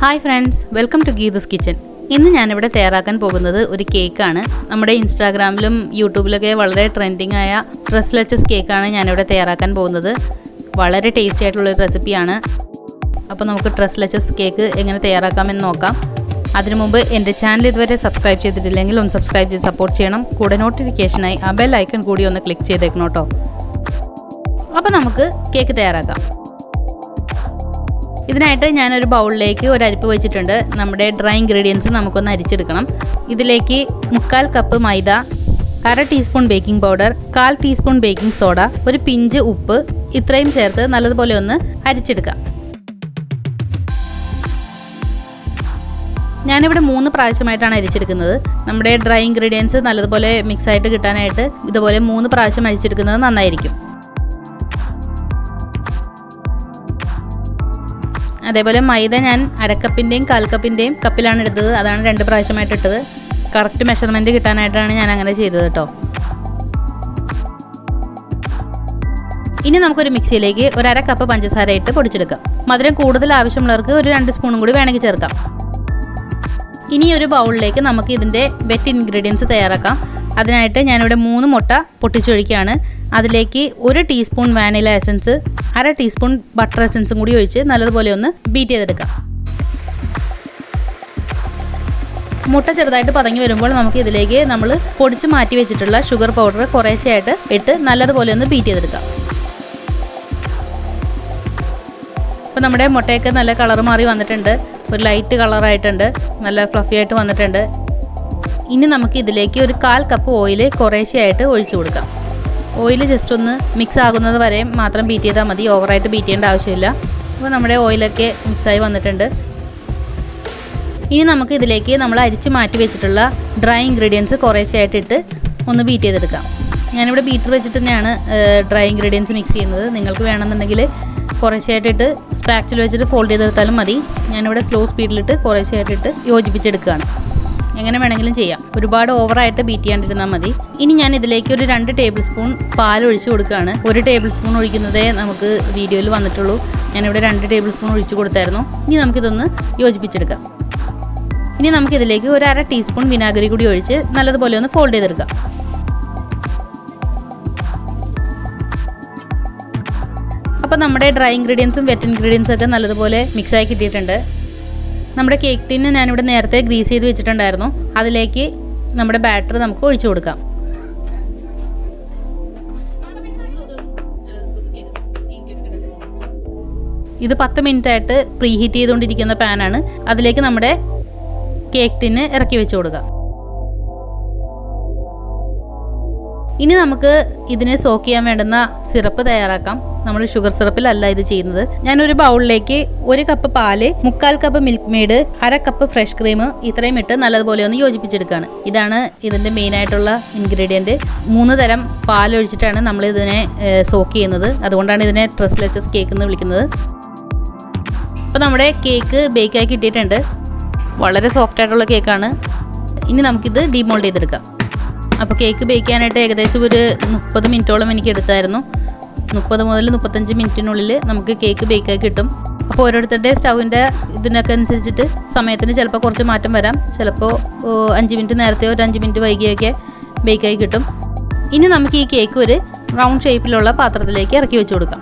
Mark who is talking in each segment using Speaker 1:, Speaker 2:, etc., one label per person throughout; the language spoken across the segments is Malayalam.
Speaker 1: Hi friends, welcome to Geethu's kitchen. ഇന്ന് ഞാനിവിടെ തയ്യാറാക്കാൻ പോകുന്നത് ഒരു കേക്കാണ്. നമ്മുടെ ഇൻസ്റ്റാഗ്രാമിലും യൂട്യൂബിലൊക്കെ വളരെ ട്രെൻഡിങ് ആയ ട്രെസ് ലെച്ചസ് കേക്കാണ് ഞാനിവിടെ തയ്യാറാക്കാൻ പോകുന്നത്. വളരെ ടേസ്റ്റി ആയിട്ടുള്ളൊരു റെസിപ്പിയാണ്. അപ്പോൾ നമുക്ക് ട്രെസ് ലെച്ചസ് കേക്ക് എങ്ങനെ തയ്യാറാക്കാമെന്ന് നോക്കാം. അതിനു മുമ്പ് എൻ്റെ ചാനൽ ഇതുവരെ സബ്സ്ക്രൈബ് ചെയ്തിട്ടില്ലെങ്കിൽ ഒന്ന് സബ്സ്ക്രൈബ് ചെയ്ത് സപ്പോർട്ട് ചെയ്യണം. കൂടെ നോട്ടിഫിക്കേഷനായി ആ ബെൽ ഐക്കൺ കൂടി ഒന്ന് ക്ലിക്ക് ചെയ്തേക്കണം കേട്ടോ. അപ്പോൾ നമുക്ക് കേക്ക് തയ്യാറാക്കാം. ഇതിനായിട്ട് ഞാനൊരു ബൗളിലേക്ക് ഒരു അരിപ്പ് വെച്ചിട്ടുണ്ട്. നമ്മുടെ ഡ്രൈ ഇൻഗ്രീഡിയൻസ് നമുക്കൊന്ന് അരിച്ചെടുക്കണം. ഇതിലേക്ക് 1/4 കപ്പ് മൈദ, 1/2 teaspoon baking powder, 1/4 teaspoon baking soda, ഒരു പിഞ്ച് ഉപ്പ്, ഇത്രയും ചേർത്ത് നല്ലതുപോലെ ഒന്ന് അരിച്ചെടുക്കാം. ഞാനിവിടെ 3 പ്രാവശ്യമായിട്ടാണ് അരിച്ചെടുക്കുന്നത്. നമ്മുടെ ഡ്രൈ ഇൻഗ്രീഡിയൻസ് നല്ലതുപോലെ മിക്സായിട്ട് കിട്ടാനായിട്ട് ഇതുപോലെ 3 പ്രാവശ്യം അരിച്ചെടുക്കുന്നത് നന്നായിരിക്കും. അതേപോലെ മൈദ ഞാൻ 1/2 കപ്പിൻ്റെയും 1/4 കപ്പിൻ്റെയും കപ്പിലാണ് എടുത്തത്. അതാണ് 2 പ്രാവശ്യമായിട്ട് ഇട്ടത്. കറക്റ്റ് മെഷർമെൻറ്റ് കിട്ടാനായിട്ടാണ് ഞാൻ അങ്ങനെ ചെയ്തത് കേട്ടോ. ഇനി നമുക്കൊരു മിക്സിയിലേക്ക് ഒരു 1/2 കപ്പ് പഞ്ചസാര ഇട്ട് പൊടിച്ചെടുക്കാം. മധുരം കൂടുതൽ ആവശ്യമുള്ളവർക്ക് ഒരു 2 സ്പൂണും കൂടി വേണമെങ്കിൽ ചേർക്കാം. ഇനി ഒരു ബൗളിലേക്ക് നമുക്ക് ഇതിൻ്റെ വെറ്റ് ഇൻഗ്രീഡിയൻസ് തയ്യാറാക്കാം. അതിനായിട്ട് ഞാനിവിടെ 3 മുട്ട പൊട്ടിച്ചൊഴിക്കുകയാണ്. അതിലേക്ക് 1 teaspoon vanilla essence, 1/2 teaspoon butter എസൻസും കൂടി ഒഴിച്ച് നല്ലതുപോലെ ഒന്ന് ബീറ്റ് ചെയ്തെടുക്കാം. മുട്ട ചെറുതായിട്ട് പതങ്ങി വരുമ്പോൾ നമുക്ക് ഇതിലേക്ക് നമ്മൾ പൊടിച്ച് മാറ്റി വെച്ചിട്ടുള്ള ഷുഗർ പൗഡർ കുറേശ്ശെയായിട്ട് ഇട്ട് നല്ലതുപോലെ ഒന്ന് ബീറ്റ് ചെയ്തെടുക്കാം. അപ്പോൾ നമ്മുടെ മുട്ടയൊക്കെ നല്ല കളർ മാറി വന്നിട്ടുണ്ട്. ഒരു ലൈറ്റ് കളറായിട്ടുണ്ട്, നല്ല ഫ്ലഫി ആയിട്ട് വന്നിട്ടുണ്ട്. ഇനി നമുക്ക് ഇതിലേക്ക് ഒരു 1/4 കപ്പ് ഓയിൽ കുറേശ്ശെയായിട്ട് ഒഴിച്ചു കൊടുക്കാം. ഓയിൽ ജസ്റ്റ് ഒന്ന് മിക്സ് ആകുന്നത് വരെ മാത്രം ബീറ്റ് ചെയ്താൽ മതി, ഓവറായിട്ട് ബീറ്റ് ചെയ്യേണ്ട ആവശ്യമില്ല. അപ്പോൾ നമ്മുടെ ഓയിലൊക്കെ മിക്സായി വന്നിട്ടുണ്ട്. ഇനി നമുക്ക് ഇതിലേക്ക് നമ്മൾ അരിച്ച് മാറ്റി വെച്ചിട്ടുള്ള ഡ്രൈ ഇൻഗ്രീഡിയൻസ് കുറേശ്ശെയായിട്ട് ഇട്ട് ഒന്ന് ബീറ്റ് ചെയ്തെടുക്കാം. ഞാനിവിടെ ബീറ്റർ വെച്ചിട്ട് തന്നെയാണ് ഡ്രൈ ഇൻഗ്രീഡിയൻസ് മിക്സ് ചെയ്യുന്നത്. നിങ്ങൾക്ക് വേണമെന്നുണ്ടെങ്കിൽ കുറേശ്ശെയായിട്ടിട്ട് സ്പാച്ചിൽ വെച്ചിട്ട് ഫോൾഡ് ചെയ്തെടുത്താലും മതി. ഞാനിവിടെ സ്ലോ സ്പീഡിലിട്ട് കുറേശ്ശെയായിട്ടിട്ട് യോജിപ്പിച്ചെടുക്കുകയാണ്. എങ്ങനെ വേണമെങ്കിലും ചെയ്യാം, ഒരുപാട് ഓവറായിട്ട് ബീറ്റ് ചെയ്യാണ്ടിരുന്നാൽ മതി. ഇനി ഞാൻ ഇതിലേക്ക് ഒരു 2 ടേബിൾ സ്പൂൺ പാൽ ഒഴിച്ച് കൊടുക്കുകയാണ്. 1 ടേബിൾ സ്പൂൺ ഒഴിക്കുന്നതേ നമുക്ക് വീഡിയോയിൽ വന്നിട്ടുള്ളൂ. ഞാനിവിടെ 2 ടേബിൾ സ്പൂൺ ഒഴിച്ച് കൊടുത്തായിരുന്നു. ഇനി നമുക്കിതൊന്ന് യോജിപ്പിച്ചെടുക്കാം. ഇനി നമുക്കിതിലേക്ക് ഒരു 1/2 ടീസ്പൂൺ വിനാഗിരി കൂടി ഒഴിച്ച് നല്ലതുപോലെ ഒന്ന് ഫോൾഡ് ചെയ്തെടുക്കാം. അപ്പോൾ നമ്മുടെ ഡ്രൈ ഇൻഗ്രീഡിയൻസും വെറ്റ് ഇൻഗ്രീഡിയൻസും ഒക്കെ നല്ലതുപോലെ മിക്സായി കിട്ടിയിട്ടുണ്ട്. നമ്മുടെ കേക്ക് ടിന്ന് ഞാനിവിടെ നേരത്തെ ഗ്രീസ് ചെയ്ത് വെച്ചിട്ടുണ്ടായിരുന്നു. അതിലേക്ക് നമ്മുടെ ബാറ്റർ നമുക്ക് ഒഴിച്ചു കൊടുക്കാം. ഇത് 10 മിനിറ്റായിട്ട് പ്രീ ഹീറ്റ് ചെയ്തുകൊണ്ടിരിക്കുന്ന പാനാണ്. അതിലേക്ക് നമ്മുടെ കേക്ക് ടിന്ന് ഇറക്കി വെച്ച് കൊടുക്കാം. ഇനി നമുക്ക് ഇതിനെ സോക്ക് ചെയ്യാൻ വേണ്ടുന്ന സിറപ്പ് തയ്യാറാക്കാം. നമ്മൾ ഷുഗർ സിറപ്പിലല്ല ഇത് ചെയ്യുന്നത്. ഞാനൊരു ബൗളിലേക്ക് 1 കപ്പ് പാല്, 1/4 cup milk made, 1/2 cup fresh cream ഇത്രയും ഇട്ട് നല്ലതുപോലെ ഒന്ന് യോജിപ്പിച്ചെടുക്കുകയാണ്. ഇതാണ് ഇതിൻ്റെ മെയിനായിട്ടുള്ള ഇൻഗ്രീഡിയൻറ്റ്. 3 തരം പാലൊഴിച്ചിട്ടാണ് നമ്മൾ ഇതിനെ സോക്ക് ചെയ്യുന്നത്. അതുകൊണ്ടാണ് ഇതിനെ ട്രെസ് ലെച്ചസ് കേക്ക് എന്ന് വിളിക്കുന്നത്. അപ്പോൾ നമ്മുടെ കേക്ക് ബേക്കായി കിട്ടിയിട്ടുണ്ട്. വളരെ സോഫ്റ്റ് ആയിട്ടുള്ള കേക്കാണ്. ഇനി നമുക്കിത് ഡീമോൾഡ് ചെയ്തെടുക്കാം. അപ്പോൾ കേക്ക് ബേക്ക് ചെയ്യാനായിട്ട് ഏകദേശം ഒരു 30 മിനിറ്റോളം എനിക്ക് എടുത്തായിരുന്നു. 30 മുതൽ 35 മിനിറ്റിനുള്ളിൽ നമുക്ക് കേക്ക് ബേക്കായി കിട്ടും. അപ്പോൾ ഓരോരുത്തരുടെ സ്റ്റൗവിൻ്റെ ഇതിനൊക്കെ അനുസരിച്ചിട്ട് സമയത്തിന് ചിലപ്പോൾ കുറച്ച് മാറ്റം വരാം. ചിലപ്പോൾ 5 മിനിറ്റ് നേരത്തെയോ ഒരു 5 മിനിറ്റ് വൈകിയൊക്കെ ബേക്കായി കിട്ടും. ഇനി നമുക്ക് ഈ കേക്ക് ഒരു റൗണ്ട് ഷേപ്പിലുള്ള പാത്രത്തിലേക്ക് ഇറക്കി വെച്ച് കൊടുക്കാം.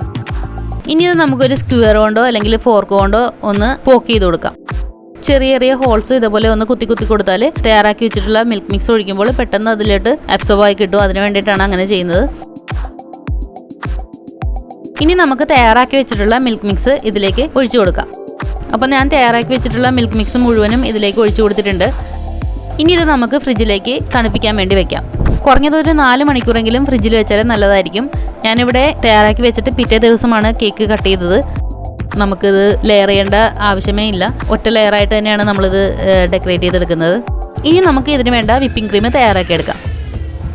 Speaker 1: ഇനി ഇത് നമുക്കൊരു സ്ക്വയർ കൊണ്ടോ അല്ലെങ്കിൽ ഫോർക്ക് കൊണ്ടോ ഒന്ന് പോക്ക് ചെയ്ത് കൊടുക്കാം. ചെറിയ ചെറിയ ഹോൾസ് ഇതുപോലെ ഒന്ന് കുത്തി കൊടുത്താൽ തയ്യാറാക്കി വെച്ചിട്ടുള്ള മിൽക്ക് മിക്സ് ഒഴിക്കുമ്പോൾ പെട്ടെന്ന് അതിലോട്ട് അബ്സോർബ് ആയി കിട്ടും. അതിന് വേണ്ടിയിട്ടാണ് അങ്ങനെ ചെയ്യുന്നത്. ഇനി നമുക്ക് തയ്യാറാക്കി വെച്ചിട്ടുള്ള മിൽക്ക് മിക്സ് ഇതിലേക്ക് ഒഴിച്ചു കൊടുക്കാം. അപ്പോൾ ഞാൻ തയ്യാറാക്കി വെച്ചിട്ടുള്ള മിൽക്ക് മിക്സ് മുഴുവനും ഇതിലേക്ക് ഒഴിച്ചു കൊടുത്തിട്ടുണ്ട്. ഇനി ഇത് നമുക്ക് ഫ്രിഡ്ജിലേക്ക് തണുപ്പിക്കാൻ വേണ്ടി വെക്കാം. കുറഞ്ഞത് ഒരു 4 മണിക്കൂറെങ്കിലും ഫ്രിഡ്ജിൽ വെച്ചാൽ നല്ലതായിരിക്കും. ഞാനിവിടെ തയ്യാറാക്കി വെച്ചിട്ട് പിറ്റേ ദിവസമാണ് കേക്ക് കട്ട് ചെയ്തത്. നമുക്കിത് ലെയർ ചെയ്യേണ്ട ആവശ്യമേ ഇല്ല. ഒറ്റ ലെയറായിട്ട് തന്നെയാണ് നമ്മളിത് ഡെക്കറേറ്റ് ചെയ്തെടുക്കുന്നത്. ഇനി നമുക്ക് ഇതിന് വേണ്ട വിപ്പിംഗ് ക്രീം തയ്യാറാക്കിയെടുക്കാം.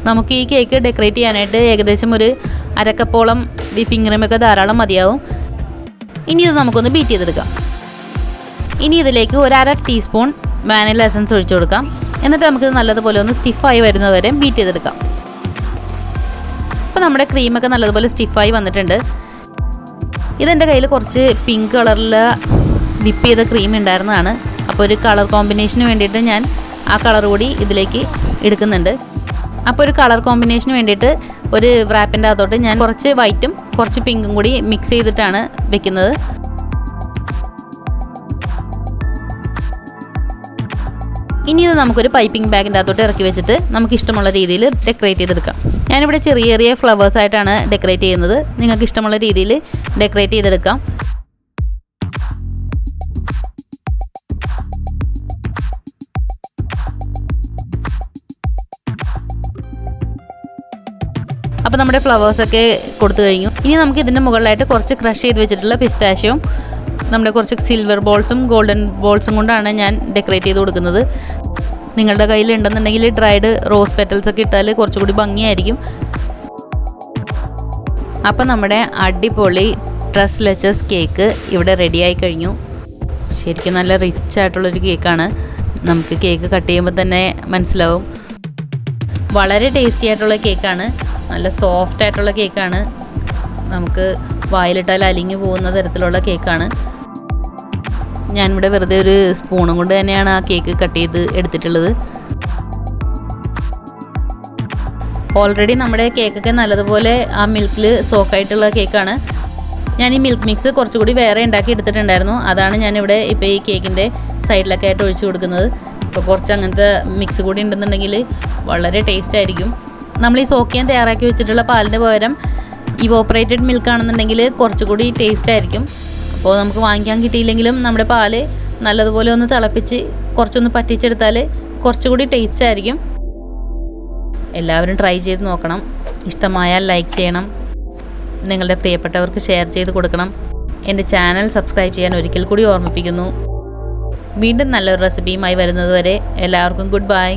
Speaker 1: നമുക്ക് ഈ കേക്ക് ഡെക്കറേറ്റ് ചെയ്യാനായിട്ട് ഏകദേശം ഒരു 1/2 കപ്പോളം വിപ്പിംഗ് ക്രീമൊക്കെ ധാരാളം മതിയാവും. ഇനി ഇത് നമുക്കൊന്ന് ബീറ്റ് ചെയ്തെടുക്കാം. ഇനി ഇതിലേക്ക് ഒരു 1/2 ടീസ്പൂൺ വാനില എസൻസ് ഒഴിച്ചു കൊടുക്കാം. എന്നിട്ട് നമുക്കിത് നല്ലതുപോലെ ഒന്ന് സ്റ്റിഫായി വരുന്നതുവരെ ബീറ്റ് ചെയ്തെടുക്കാം. അപ്പോൾ നമ്മുടെ ക്രീമൊക്കെ നല്ലതുപോലെ സ്റ്റിഫായി വന്നിട്ടുണ്ട്. ഇതെൻ്റെ കയ്യിൽ കുറച്ച് പിങ്ക് കളറിൽ വിപ്പ് ചെയ്ത ക്രീം ഉണ്ടായിരുന്നതാണ്. അപ്പോൾ ഒരു കളർ കോമ്പിനേഷന് വേണ്ടിയിട്ട് ഞാൻ ആ കളർ കൂടി ഇതിലേക്ക് എടുക്കുന്നുണ്ട്. അപ്പോൾ ഒരു കളർ കോമ്പിനേഷന് വേണ്ടിയിട്ട് ഒരു റാപ്പിൻ്റെ അകത്തോട്ട് ഞാൻ കുറച്ച് വൈറ്റും കുറച്ച് പിങ്കും കൂടി മിക്സ് ചെയ്തിട്ടാണ് വെക്കുന്നത്. ഇനി ഇത് നമുക്കൊരു പൈപ്പിംഗ് ബാഗിൻ്റെ അകത്തോട്ട് ഇറക്കി വെച്ചിട്ട് നമുക്ക് ഇഷ്ടമുള്ള രീതിയിൽ ഡെക്കറേറ്റ് ചെയ്തെടുക്കാം. ഞാനിവിടെ ചെറിയ ചെറിയ ഫ്ലവേഴ്സായിട്ടാണ് ഡെക്കറേറ്റ് ചെയ്യുന്നത്. നിങ്ങൾക്ക് ഇഷ്ടമുള്ള രീതിയിൽ ഡെക്കറേറ്റ് ചെയ്തെടുക്കാം. അപ്പോൾ നമ്മുടെ ഫ്ലവേഴ്സൊക്കെ കൊടുത്തു കഴിഞ്ഞു. ഇനി നമുക്ക് ഇതിൻ്റെ മുകളിലായിട്ട് കുറച്ച് ക്രഷ് ചെയ്ത് വെച്ചിട്ടുള്ള പിസ്താഷ്യോയും നമ്മുടെ കുറച്ച് സിൽവർ ബോൾസും ഗോൾഡൻ ബോൾസും കൊണ്ടാണ് ഞാൻ ഡെക്കറേറ്റ് ചെയ്ത് കൊടുക്കുന്നത്. നിങ്ങളുടെ കയ്യിലുണ്ടെന്നുണ്ടെങ്കിൽ ഡ്രൈഡ് റോസ് പെറ്റൽസ് ഒക്കെ ഇട്ടാൽ കുറച്ചുകൂടി ഭംഗിയായിരിക്കും. അപ്പോൾ നമ്മുടെ അടിപൊളി ട്രെസ് ലെച്ചസ് കേക്ക് ഇവിടെ റെഡിയായി കഴിഞ്ഞു. ശരിക്കും നല്ല റിച്ച് ആയിട്ടുള്ളൊരു കേക്കാണ്. നമുക്ക് കേക്ക് കട്ട് ചെയ്യുമ്പോൾ തന്നെ മനസ്സിലാവും. വളരെ ടേസ്റ്റി ആയിട്ടുള്ള കേക്കാണ്. നല്ല സോഫ്റ്റ് ആയിട്ടുള്ള കേക്കാണ്. നമുക്ക് വായിലിട്ടാൽ അലിഞ്ഞു പോകുന്ന തരത്തിലുള്ള കേക്കാണ്. ഞാനിവിടെ വെറുതെ ഒരു സ്പൂണും കൊണ്ട് തന്നെയാണ് ആ കേക്ക് കട്ട് ചെയ്ത് എടുത്തിട്ടുള്ളത്. ഓൾറെഡി നമ്മുടെ കേക്കൊക്കെ നല്ലതുപോലെ ആ മിൽക്കിൽ സോക്കായിട്ടുള്ള കേക്കാണ്. ഞാൻ ഈ മിൽക്ക് മിക്സ് കുറച്ചുകൂടി വേറെ ഉണ്ടാക്കി എടുത്തിട്ടുണ്ടായിരുന്നു. അതാണ് ഞാനിവിടെ ഇപ്പോൾ ഈ കേക്കിൻ്റെ സൈഡിലൊക്കെ ആയിട്ട് ഒഴിച്ചു കൊടുക്കുന്നത്. ഇപ്പോൾ കുറച്ച് അങ്ങനത്തെ മിക്സ് കൂടി ഉണ്ടെന്നുണ്ടെങ്കിൽ വളരെ ടേസ്റ്റ് ആയിരിക്കും. നമ്മൾ ഈ സോക്ക് ചെയ്യാൻ തയ്യാറാക്കി വെച്ചിട്ടുള്ള പാലിന് പകരം ഇവോപ്പറേറ്റഡ് മിൽക്ക് ആണെന്നുണ്ടെങ്കിൽ കുറച്ചുകൂടി ടേസ്റ്റ് ആയിരിക്കും. അപ്പോൾ നമുക്ക് വാങ്ങിക്കാൻ കിട്ടിയില്ലെങ്കിലും നമ്മുടെ പാല് നല്ലതുപോലെ ഒന്ന് തിളപ്പിച്ച് കുറച്ചൊന്ന് പറ്റിച്ചെടുത്താൽ കുറച്ചുകൂടി ടേസ്റ്റ് ആയിരിക്കും. എല്ലാവരും ട്രൈ ചെയ്ത് നോക്കണം. ഇഷ്ടമായാൽ ലൈക്ക് ചെയ്യണം. നിങ്ങളുടെ പ്രിയപ്പെട്ടവർക്ക് ഷെയർ ചെയ്ത് കൊടുക്കണം. എൻ്റെ ചാനൽ സബ്സ്ക്രൈബ് ചെയ്യാൻ ഒരിക്കൽ കൂടി ഓർമ്മിപ്പിക്കുന്നു. വീണ്ടും നല്ലൊരു റെസിപ്പിയുമായി വരുന്നതുവരെ എല്ലാവർക്കും ഗുഡ് ബൈ.